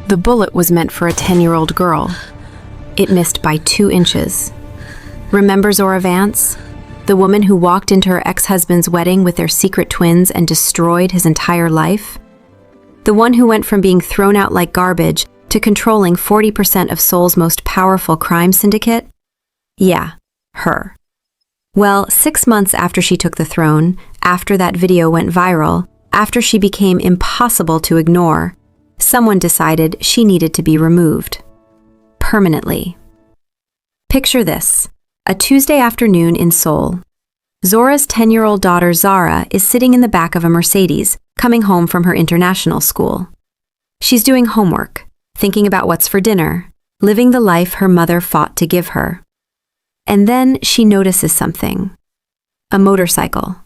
The bullet was meant for a 10-year-old girl. It missed by 2 inches. Remember Zora Vance? The woman who walked into her ex-husband's wedding with their secret twins and destroyed his entire life? The one who went from being thrown out like garbage to controlling 40% of Seoul's most powerful crime syndicate? Yeah, her. Well, 6 months after she took the throne, after that video went viral, after she became impossible to ignore, someone decided she needed to be removed. Permanently. Picture this. A Tuesday afternoon in Seoul. Zora's 10-year-old daughter Zara is sitting in the back of a Mercedes, coming home from her international school. She's doing homework, thinking about what's for dinner, living the life her mother fought to give her. And then she notices something. A motorcycle.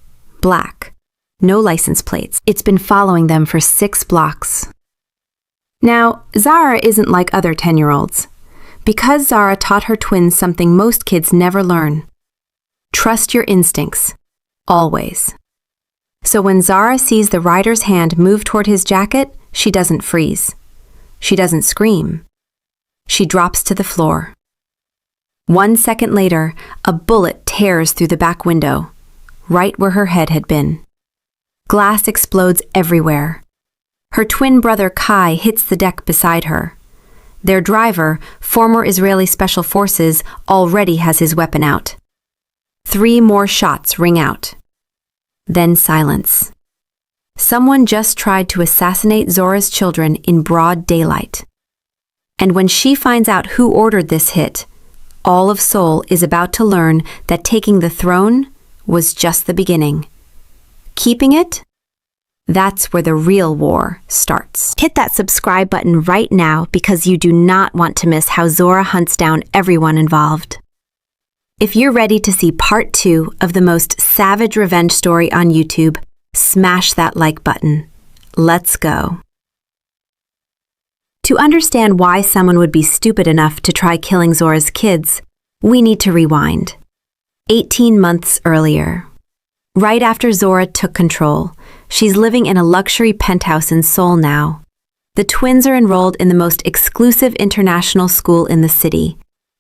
Black. No license plates. It's been following them for 6 blocks. Now, Zara isn't like other 10-year-olds. Because Zara taught her twins something most kids never learn. Trust your instincts. Always. So when Zara sees the rider's hand move toward his jacket, she doesn't freeze. She doesn't scream. She drops to the floor. 1 second later, a bullet tears through the back window, right where her head had been. Glass explodes everywhere. Her twin brother Kai hits the deck beside her. Their driver, former Israeli Special Forces, already has his weapon out. 3 more shots ring out. Then silence. Someone just tried to assassinate Zora's children in broad daylight. And when she finds out who ordered this hit, all of Seoul is about to learn that taking the throne was just the beginning. Keeping it? That's where the real war starts. Hit that subscribe button right now because you do not want to miss how Zora hunts down everyone involved. If you're ready to see part 2 of the most savage revenge story on YouTube, smash that like button. Let's go. To understand why someone would be stupid enough to try killing Zora's kids, we need to rewind. 18 months earlier. Right after Zora took control, she's living in a luxury penthouse in Seoul now. The twins are enrolled in the most exclusive international school in the city.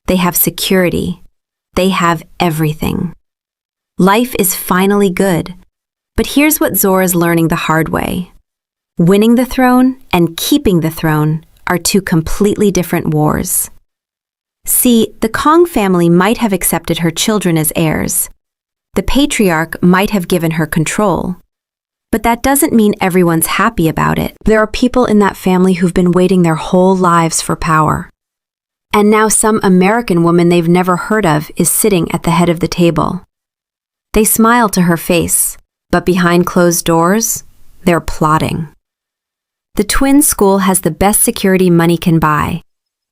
They have security. They have everything. Life is finally good. But here's what Zora's learning the hard way. Winning the throne and keeping the throne are 2 completely different wars. See, the Kong family might have accepted her children as heirs. The patriarch might have given her control. But that doesn't mean everyone's happy about it. There are people in that family who've been waiting their whole lives for power. And now some American woman they've never heard of is sitting at the head of the table. They smile to her face, but behind closed doors, they're plotting. The twin school has the best security money can buy.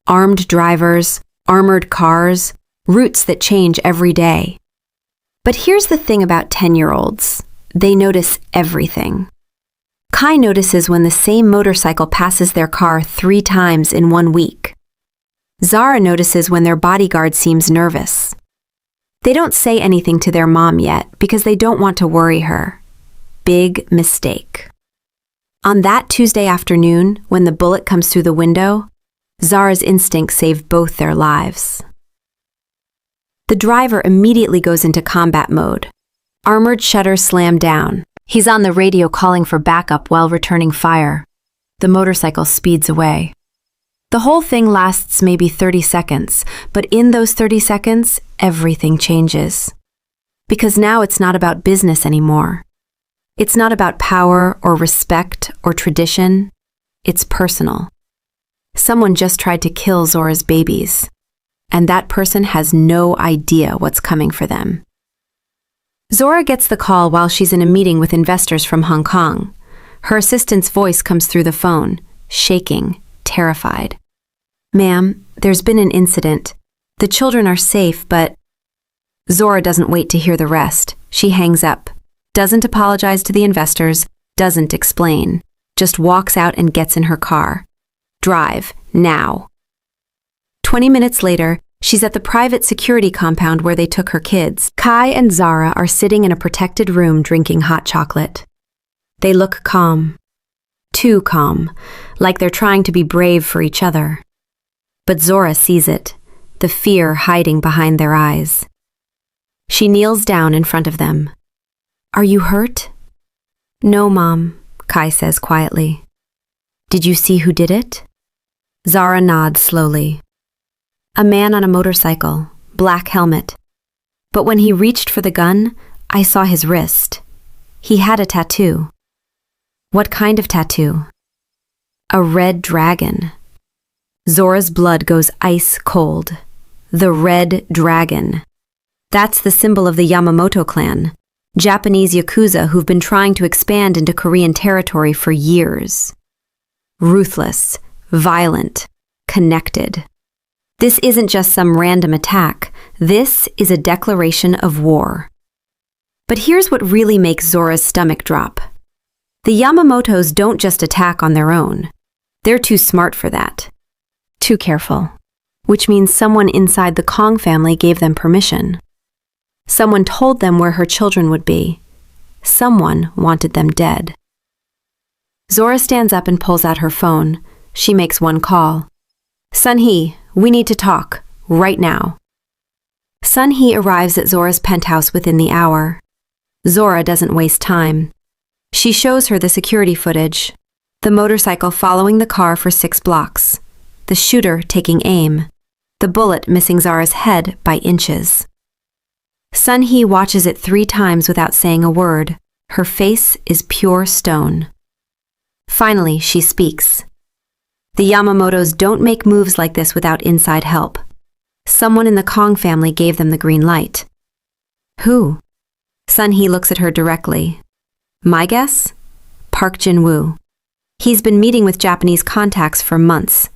Armed drivers, armored cars, routes that change every day. But here's the thing about 10-year-olds. They notice everything. Kai notices when the same motorcycle passes their car 3 times in 1 week. Zara notices when their bodyguard seems nervous. They don't say anything to their mom yet because they don't want to worry her. Big mistake. On that Tuesday afternoon, when the bullet comes through the window, Zara's instincts save both their lives. The driver immediately goes into combat mode. Armored shutters slam down. He's on the radio calling for backup while returning fire. The motorcycle speeds away. The whole thing lasts maybe 30 seconds, but in those 30 seconds, everything changes. Because now it's not about business anymore. It's not about power or respect or tradition. It's personal. Someone just tried to kill Zora's babies, and that person has no idea what's coming for them. Zora gets the call while she's in a meeting with investors from Hong Kong. Her assistant's voice comes through the phone, shaking, terrified. "Ma'am, there's been an incident. The children are safe, but..." Zora doesn't wait to hear the rest. She hangs up, doesn't apologize to the investors, doesn't explain, just walks out and gets in her car. Drive, now. 20 minutes later, she's at the private security compound where they took her kids. Kai and Zara are sitting in a protected room drinking hot chocolate. They look calm. Too calm, like they're trying to be brave for each other. But Zora sees it, the fear hiding behind their eyes. She kneels down in front of them. "Are you hurt?" "No, Mom," Kai says quietly. "Did you see who did it?" Zara nods slowly. "A man on a motorcycle, black helmet. But when he reached for the gun, I saw his wrist. He had a tattoo." "What kind of tattoo?" "A red dragon." Zora's blood goes ice cold. The red dragon. That's the symbol of the Yamamoto clan, Japanese Yakuza who've been trying to expand into Korean territory for years. Ruthless, violent, connected. This isn't just some random attack. This is a declaration of war. But here's what really makes Zora's stomach drop. The Yamamotos don't just attack on their own. They're too smart for that. Too careful. Which means someone inside the Kong family gave them permission. Someone told them where her children would be. Someone wanted them dead. Zora stands up and pulls out her phone. She makes one call. "Sun-hee, we need to talk, right now." Sun-hee arrives at Zora's penthouse within the hour. Zora doesn't waste time. She shows her the security footage, the motorcycle following the car for 6 blocks, the shooter taking aim, the bullet missing Zara's head by inches. Sun-hee watches it 3 times without saying a word. Her face is pure stone. Finally, she speaks. "The Yamamotos don't make moves like this without inside help. Someone in the Kong family gave them the green light." "Who?" Sun-hee looks at her directly. "My guess? Park Jin-woo. He's been meeting with Japanese contacts for months.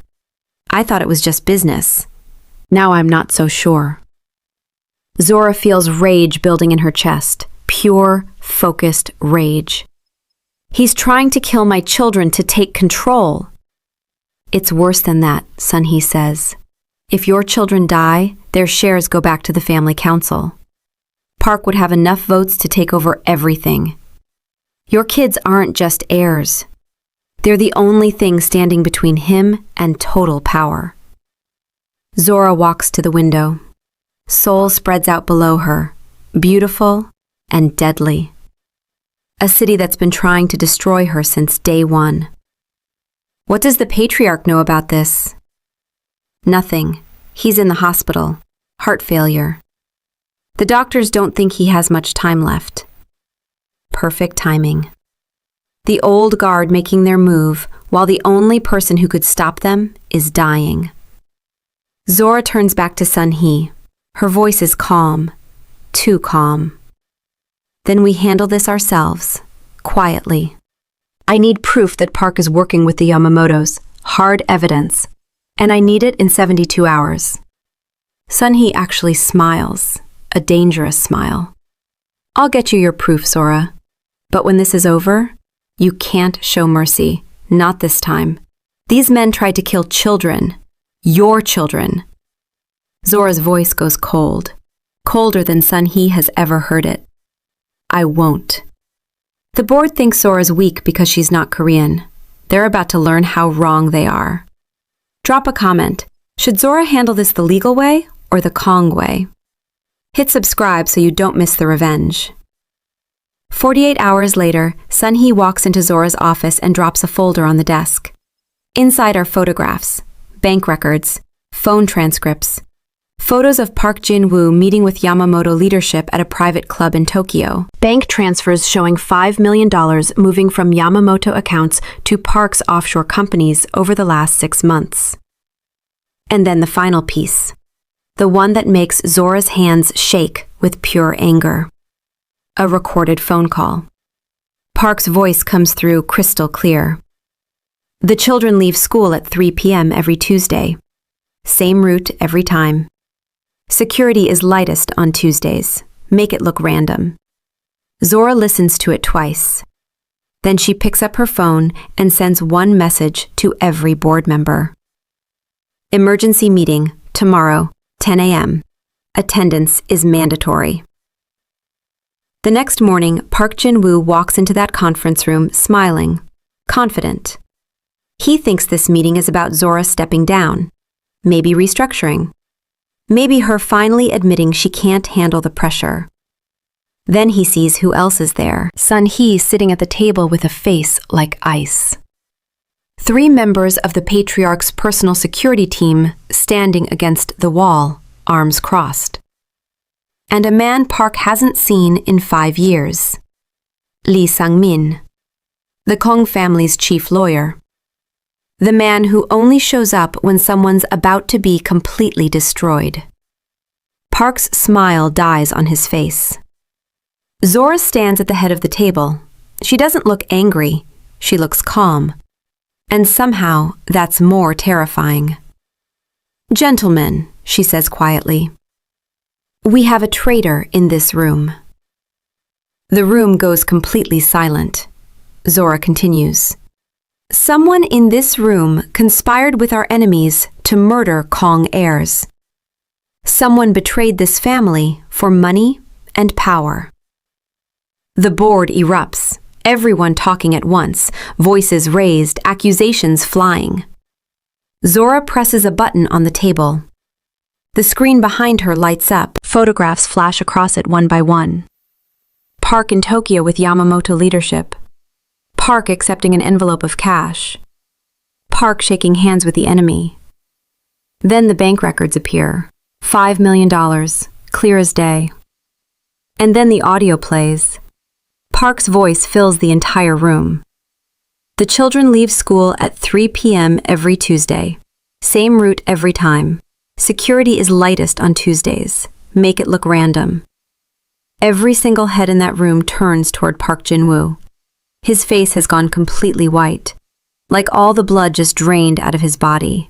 I thought it was just business. Now I'm not so sure." Zora feels rage building in her chest, pure, focused rage. "He's trying to kill my children to take control." "It's worse than that," Sun-hee says. "If your children die, their shares go back to the family council. Park would have enough votes to take over everything. Your kids aren't just heirs. They're the only thing standing between him and total power." Zora walks to the window. Seoul spreads out below her, beautiful and deadly. A city that's been trying to destroy her since day one. What does the patriarch know about this? Nothing. He's in the hospital. Heart failure. The doctors don't think he has much time left. Perfect timing. The old guard making their move, while the only person who could stop them is dying. Zora turns back to Sun-hee. Her voice is calm, too calm. "Then we handle this ourselves, quietly. I need proof that Park is working with the Yamamotos, hard evidence, and I need it in 72 hours. Sun-hee actually smiles, a dangerous smile. "I'll get you your proof, Zora. But when this is over, you can't show mercy, not this time. These men tried to kill children, your children." Zora's voice goes cold, colder than Sun-hee has ever heard it. "I won't." The board thinks Zora's weak because she's not Korean. They're about to learn how wrong they are. Drop a comment. Should Zora handle this the legal way or the Kong way? Hit subscribe so you don't miss the revenge. 48 hours later, Sun-hee walks into Zora's office and drops a folder on the desk. Inside are photographs, bank records, phone transcripts, photos of Park Jin-woo meeting with Yamamoto leadership at a private club in Tokyo. Bank transfers showing $5 million moving from Yamamoto accounts to Park's offshore companies over the last 6 months. And then the final piece. The one that makes Zora's hands shake with pure anger. A recorded phone call. Park's voice comes through crystal clear. "The children leave school at 3 p.m. every Tuesday. Same route every time. Security is lightest on Tuesdays. Make it look random." Zora listens to it twice. Then she picks up her phone and sends one message to every board member. "Emergency meeting, tomorrow, 10 a.m. Attendance is mandatory." The next morning, Park Jin-woo walks into that conference room smiling, confident. He thinks this meeting is about Zora stepping down, maybe restructuring, maybe her finally admitting she can't handle the pressure. Then he sees who else is there. Sun-hee sitting at the table with a face like ice. 3 members of the patriarch's personal security team standing against the wall, arms crossed. And a man Park hasn't seen in 5 years. Lee Sang-min, the Kong family's chief lawyer. The man who only shows up when someone's about to be completely destroyed. Park's smile dies on his face. Zora stands at the head of the table. She doesn't look angry, she looks calm. And somehow, that's more terrifying. "Gentlemen," she says quietly, "we have a traitor in this room." The room goes completely silent. Zora continues. "Someone in this room conspired with our enemies to murder Kong heirs. Someone betrayed this family for money and power." The board erupts, everyone talking at once, voices raised, accusations flying. Zora presses a button on the table. The screen behind her lights up, photographs flash across it one by one. Park in Tokyo with Yamamoto leadership. Park accepting an envelope of cash. Park shaking hands with the enemy. Then the bank records appear. $5 million, clear as day. And then the audio plays. Park's voice fills the entire room. The children leave school at 3 p.m. every Tuesday. Same route every time. Security is lightest on Tuesdays. Make it look random. Every single head in that room turns toward Park Jin-woo. His face has gone completely white, like all the blood just drained out of his body.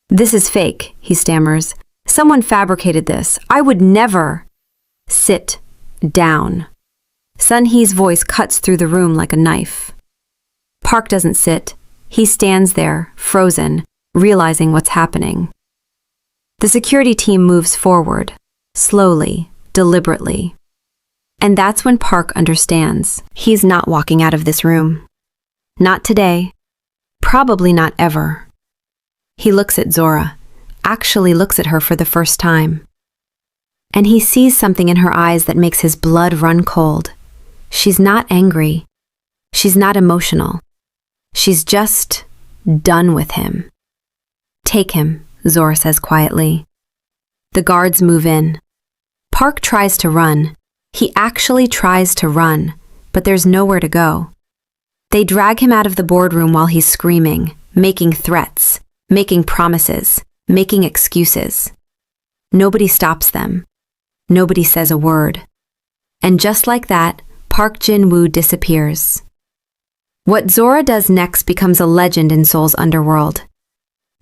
"This is fake," he stammers. "Someone fabricated this. I would never." "Sit down." Sun-hee's voice cuts through the room like a knife. Park doesn't sit. He stands there, frozen, realizing what's happening. The security team moves forward, slowly, deliberately. And that's when Park understands. He's not walking out of this room. Not today. Probably not ever. He looks at Zora, actually looks at her for the first time. And he sees something in her eyes that makes his blood run cold. She's not angry. She's not emotional. She's just done with him. "Take him," Zora says quietly. The guards move in. Park tries to run. He actually tries to run, but there's nowhere to go. They drag him out of the boardroom while he's screaming, making threats, making promises, making excuses. Nobody stops them. Nobody says a word. And just like that, Park Jin-woo disappears. What Zora does next becomes a legend in Seoul's underworld.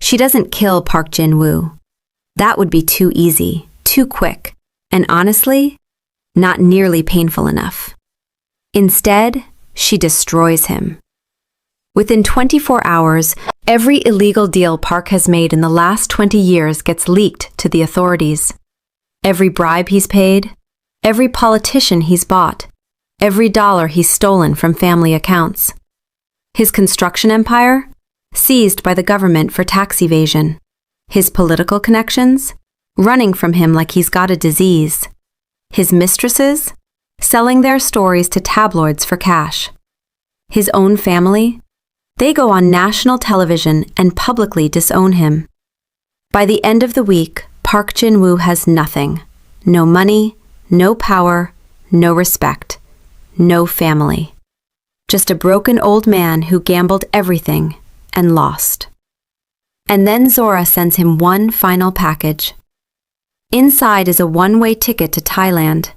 She doesn't kill Park Jin-woo. That would be too easy, too quick, and honestly, not nearly painful enough. Instead, she destroys him. Within 24 hours, every illegal deal Park has made in the last 20 years gets leaked to the authorities. Every bribe he's paid, every politician he's bought, every dollar he's stolen from family accounts. His construction empire, seized by the government for tax evasion. His political connections, running from him like he's got a disease. His mistresses, selling their stories to tabloids for cash. His own family, they go on national television and publicly disown him. By the end of the week, Park Jin-woo has nothing. No money, no power, no respect, no family. Just a broken old man who gambled everything and lost. And then Zora sends him one final package. Inside is a one-way ticket to Thailand,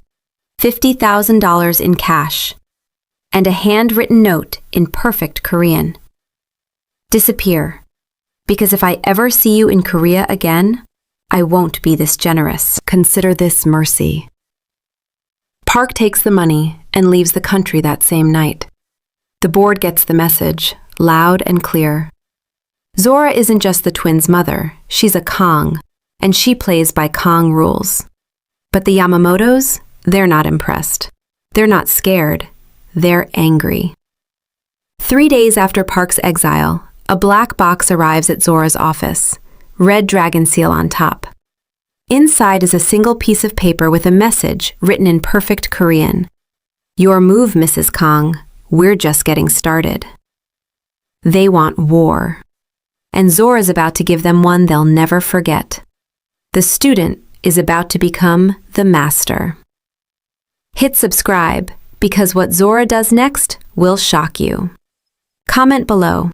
$50,000 in cash, and a handwritten note in perfect Korean. Disappear, because if I ever see you in Korea again, I won't be this generous. Consider this mercy. Park takes the money and leaves the country that same night. The board gets the message, loud and clear. Zora isn't just the twins' mother, she's a Kong, and she plays by Kong rules. But the Yamamotos, they're not impressed. They're not scared. They're angry. 3 days after Park's exile, a black box arrives at Zora's office, red dragon seal on top. Inside is a single piece of paper with a message written in perfect Korean. "Your move, Mrs. Kong. We're just getting started." They want war. And Zora's about to give them one they'll never forget. The student is about to become the master. Hit subscribe, because what Zora does next will shock you. Comment below.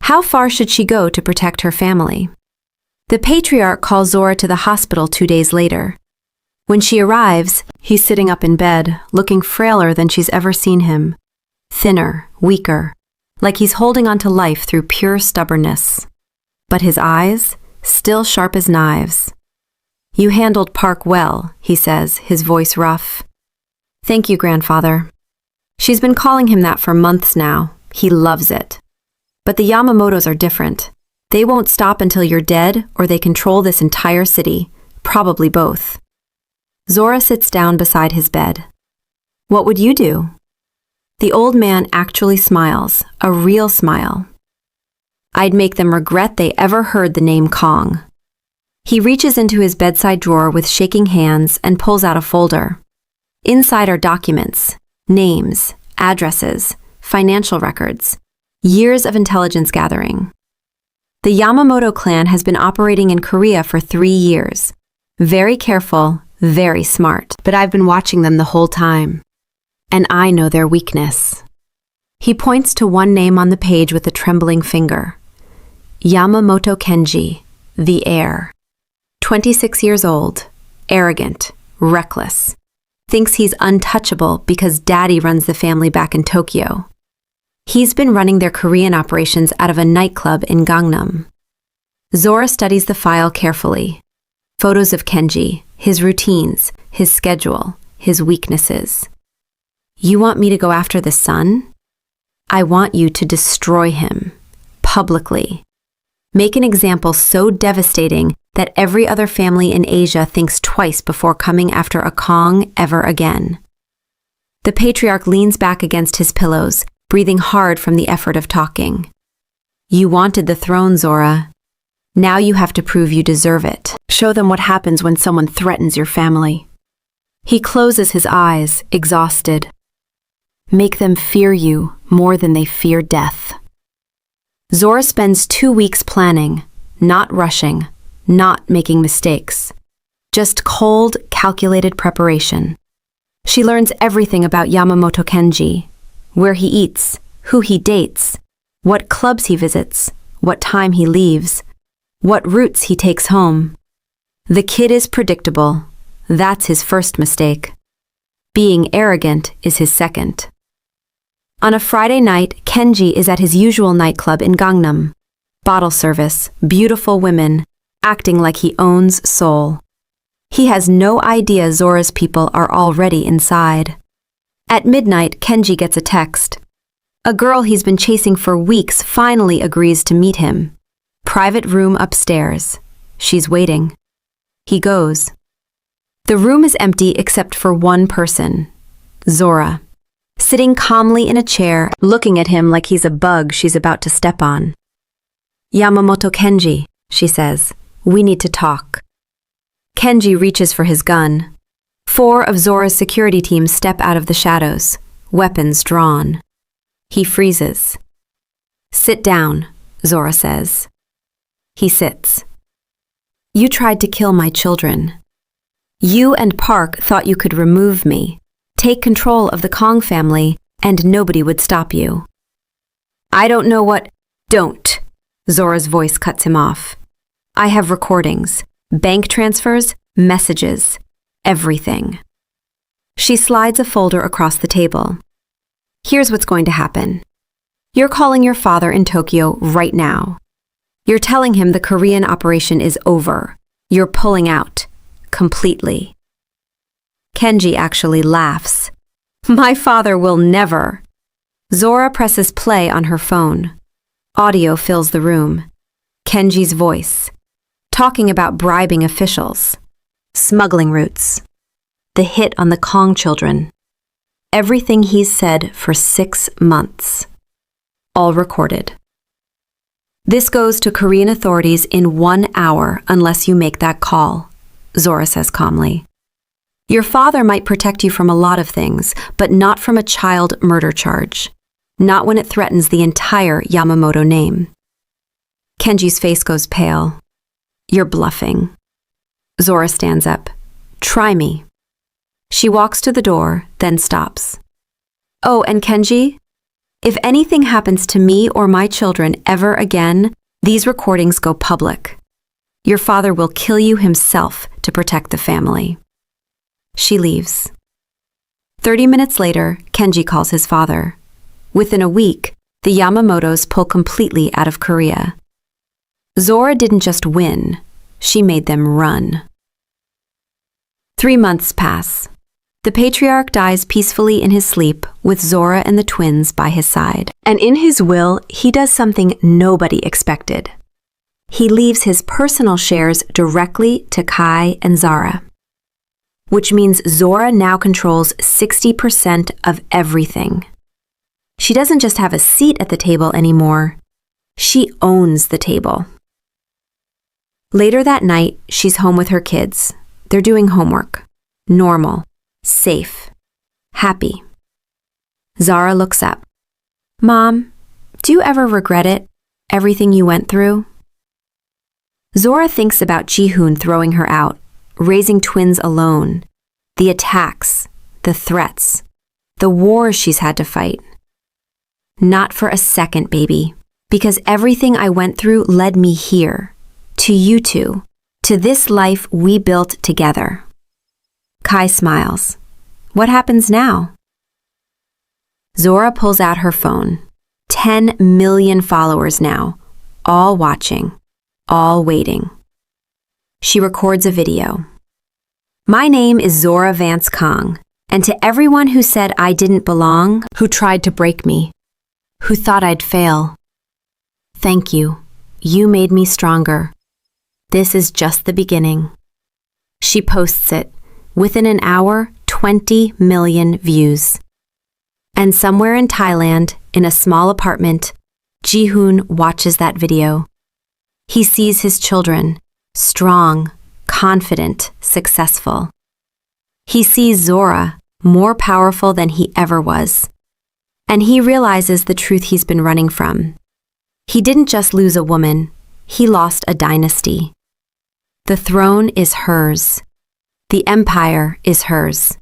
How far should she go to protect her family? The patriarch calls Zora to the hospital 2 days later. When she arrives, he's sitting up in bed, looking frailer than she's ever seen him. Thinner, weaker, like he's holding on to life through pure stubbornness. But his eyes, still sharp as knives. "You handled Park well," he says, his voice rough. "Thank you, grandfather." She's been calling him that for months now. He loves it. But the Yamamotos are different. They won't stop until you're dead, or they control this entire city, probably both. Zora sits down beside his bed. "What would you do?" The old man actually smiles, a real smile. "I'd make them regret they ever heard the name Kong." He reaches into his bedside drawer with shaking hands and pulls out a folder. Inside are documents, names, addresses, financial records, years of intelligence gathering. The Yamamoto clan has been operating in Korea for 3 years. Very careful, very smart, but I've been watching them the whole time. And I know their weakness. He points to one name on the page with a trembling finger. Yamamoto Kenji, the heir. 26 years old, arrogant, reckless. Thinks he's untouchable because daddy runs the family back in Tokyo. He's been running their Korean operations out of a nightclub in Gangnam. Zora studies the file carefully. Photos of Kenji, his routines, his schedule, his weaknesses. "You want me to go after the son? I want you to destroy him, publicly. Make an example so devastating that every other family in Asia thinks twice before coming after a Kong ever again." The patriarch leans back against his pillows, breathing hard from the effort of talking. "You wanted the throne, Zora. Now you have to prove you deserve it. Show them what happens when someone threatens your family." He closes his eyes, exhausted. "Make them fear you more than they fear death." Zora spends 2 weeks planning, not rushing, not making mistakes. Just cold, calculated preparation. She learns everything about Yamamoto Kenji, where he eats, who he dates, what clubs he visits, what time he leaves, what routes he takes home. The kid is predictable. That's his first mistake. Being arrogant is his second. On a Friday night, Kenji is at his usual nightclub in Gangnam. Bottle service, beautiful women, acting like he owns Seoul. He has no idea Zora's people are already inside. At midnight, Kenji gets a text. A girl he's been chasing for weeks finally agrees to meet him. Private room upstairs. She's waiting. He goes. The room is empty except for one person, Zora, sitting calmly in a chair, looking at him like he's a bug she's about to step on. "Yamamoto Kenji," she says, "we need to talk." Kenji reaches for his gun. 4 of Zora's security team step out of the shadows, weapons drawn. He freezes. "Sit down," Zora says. He sits. "You tried to kill my children. You and Park thought you could remove me, take control of the Kong family, and nobody would stop you." "I don't know what—" "Don't," Zora's voice cuts him off. "I have recordings, bank transfers, messages, everything." She slides a folder across the table. "Here's what's going to happen. You're calling your father in Tokyo right now. You're telling him the Korean operation is over. You're pulling out. Completely." Kenji actually laughs. "My father will never." Zora presses play on her phone. Audio fills the room. Kenji's voice, talking about bribing officials, smuggling routes, the hit on the Kong children. Everything he's said for 6 months. all recorded. This goes to Korean authorities in 1 hour unless you make that call, Zora says calmly. Your father might protect you from a lot of things, but not from a child murder charge. Not when it threatens the entire Yamamoto name. Kenji's face goes pale. You're bluffing. Zora stands up. Try me. She walks to the door, then stops. Oh, and Kenji? If anything happens to me or my children ever again, these recordings go public. Your father will kill you himself to protect the family. She leaves. 30 minutes later, Kenji calls his father. Within a week, the Yamamotos pull completely out of Korea. Zora didn't just win, she made them run. 3 months pass. The patriarch dies peacefully in his sleep with Zora and the twins by his side. And in his will, he does something nobody expected. He leaves his personal shares directly to Kai and Zara, which means Zora now controls 60% of everything. She doesn't just have a seat at the table anymore. She owns the table. Later that night, she's home with her kids. They're doing homework. Normal. Safe. Happy. Zara looks up. Mom, do you ever regret it? Everything you went through? Zora thinks about Ji-hoon throwing her out, raising twins alone, the attacks, the threats, the wars she's had to fight. Not for a second, baby, because everything I went through led me here, to you two, to this life we built together. Kai smiles. What happens now? Zora pulls out her phone. 10 million followers now, all watching, all waiting. She records a video. My name is Zora Vance Kong, and to everyone who said I didn't belong, who tried to break me, who thought I'd fail, thank you. You made me stronger. This is just the beginning. She posts it. Within an hour, 20 million views. And somewhere in Thailand, in a small apartment, Ji-hoon watches that video. He sees his children, strong, confident, successful. He sees Zora, more powerful than he ever was. And he realizes the truth he's been running from. He didn't just lose a woman, he lost a dynasty. The throne is hers. The empire is hers.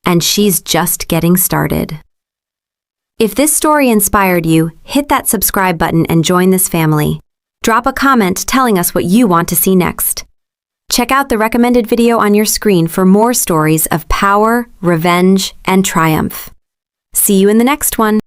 And she's just getting started. If this story inspired you, hit that subscribe button and join this family. Drop a comment telling us what you want to see next. Check out the recommended video on your screen for more stories of power, revenge, and triumph. See you in the next one.